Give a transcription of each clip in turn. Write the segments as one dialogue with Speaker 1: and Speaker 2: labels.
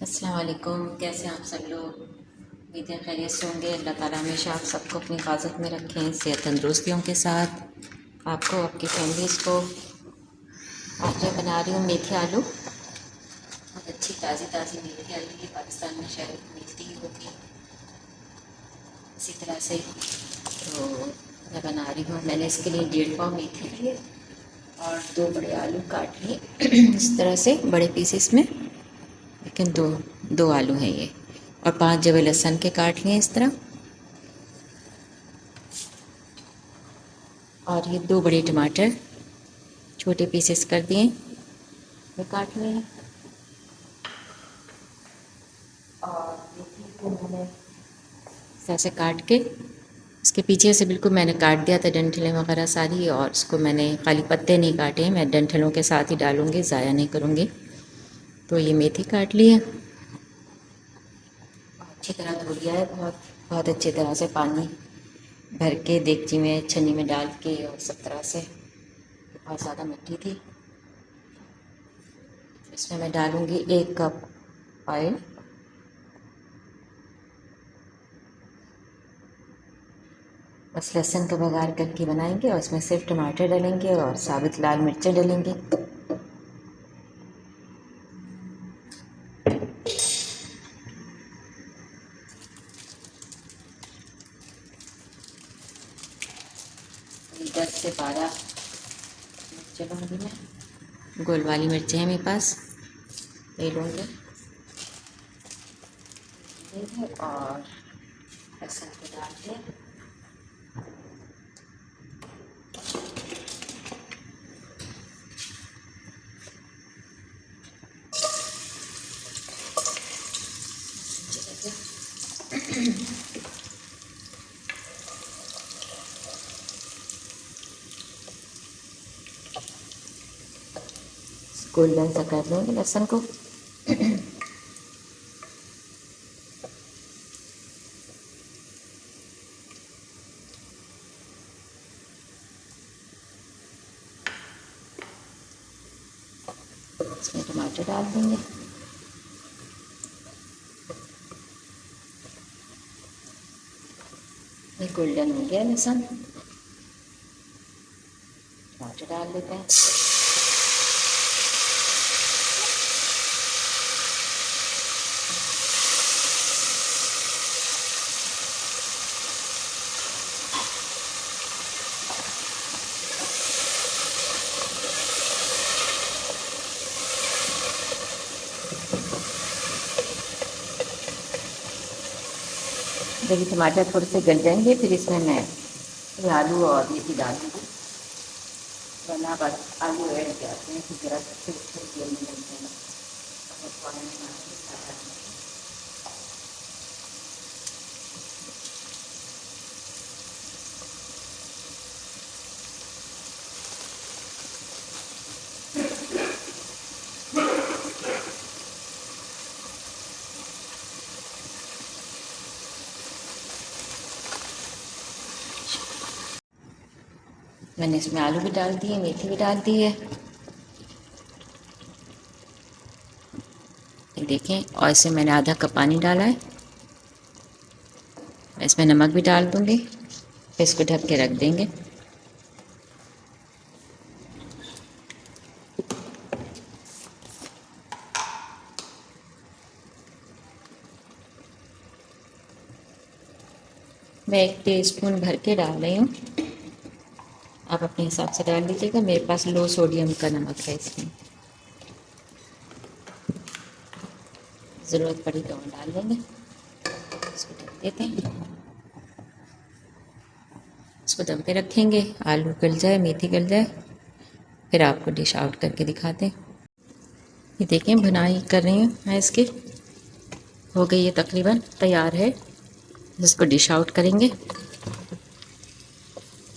Speaker 1: अस्सलाम वालेकुम। कैसे हैं आप सब लोग? उम्मीद है खैरियत से होंगे। अल्लाह ताला हमेशा आप सबको अपनी हिफाजत में रखें, सेहत तंदुरुस्तियों के साथ आपको, आपकी फैमिलीज़ को। आज मैं बना रही हूँ मेथी आलू। बहुत अच्छी ताज़ी ताज़ी मेथी आलू की पाकिस्तान में शायद मिलती ही होगी इसी तरह से। तो मैं बना रही हूँ। मैंने इसके लिए 1.5 पाव मेथी लिए और 2 बड़े आलू काट लिए इस तरह से बड़े पीसेस में। लेकिन दो दो आलू हैं ये। और 5 जवे लहसुन के काट लिए इस तरह। और ये 2 बड़े टमाटर छोटे पीसेस कर दिए, ये काट लिए। और मेथी को मैंने इस तरह से काट के, इसके पीछे से बिल्कुल मैंने काट दिया था डंठलें वगैरह सारी, और इसको मैंने खाली पत्ते नहीं काटे, मैं डंठलों के साथ ही डालूँगी, ज़ाया नहीं करूँगी। तो ये मेथी काट ली है, अच्छी तरह धो लिया है, बहुत बहुत अच्छी तरह से पानी भर के देगची में छन्नी में डाल के, और सब तरह से। बहुत ज़्यादा मिट्टी थी। इसमें मैं डालूँगी 1 कप ऑयल। बस लहसुन का बघार करके बनाएंगे, और इसमें सिर्फ टमाटर डालेंगे और साबुत लाल मिर्चें डालेंगे। ये 10 से 12 मिर्चें लूँगी मैं, गोल वाली मिर्चें हैं मेरे पास, ले लूँगी। और लहसुन को डाल के गोल्डन सा कर लेंगे लहसुन को। इसमें टमाटर डाल देंगे। ये गोल्डन हो गया लहसुन, टमाटर डाल देते हैं। जब ये टमाटर थोड़े से गल जाएंगे, फिर इसमें मैं ये आलू और मेथी डाल दूँगी। वरना बस आलू ऐड करते हैं कि ज़रा अच्छे तेल में लगते हैं। मैंने इसमें आलू भी डाल दिए, मेथी भी डाल दी है। ये देखें, और इसमें मैंने आधा कप पानी डाला है। इसमें नमक भी डाल दूँगी, फिर इसको ढक के रख देंगे। मैं 1 टीस्पून भर के डाल रही हूँ, आप अपने हिसाब से डाल लीजिएगा। मेरे पास लो सोडियम का नमक है, इसमें ज़रूरत पड़ी तो हम डाल देंगे। इसको ढक देते हैं, इसको दम पे रखेंगे। आलू गल जाए, मेथी गल जाए, फिर आपको डिश आउट करके दिखाते हैं। ये देखें, भुनाई कर रही हूँ मैं इसकी, हो गई है तकरीबन तैयार है। इसको डिश आउट करेंगे।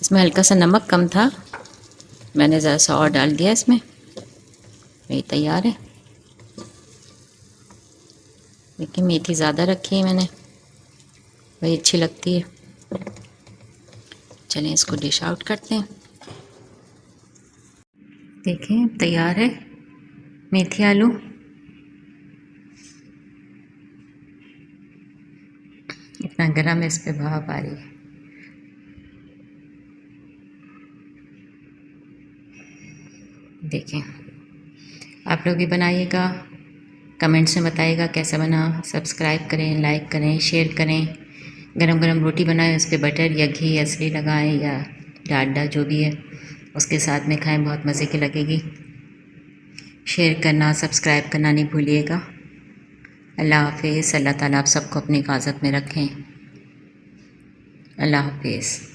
Speaker 1: इसमें हल्का सा नमक कम था, मैंने ज़रा सा और डाल दिया इसमें। ये तैयार है। देखिए, मेथी ज़्यादा रखी है मैंने, वही अच्छी लगती है। चलें इसको डिश आउट करते हैं। देखें, तैयार है मेथी आलू। इतना गर्म है, इस पे भाप आ रही है। देखें, आप लोग भी बनाइएगा, कमेंट्स में बताइएगा कैसा बना। सब्सक्राइब करें, लाइक करें, शेयर करें। गरम गरम रोटी बनाएं, उस पर बटर या घी असली लगाएं या डालडा जो भी है, उसके साथ में खाएं, बहुत मज़े की लगेगी। शेयर करना, सब्सक्राइब करना नहीं भूलिएगा। अल्लाह हाफिज़। अल्लाह ताला आप सबको अपनी हिफाजत में रखें। अल्लाह हाफिज़।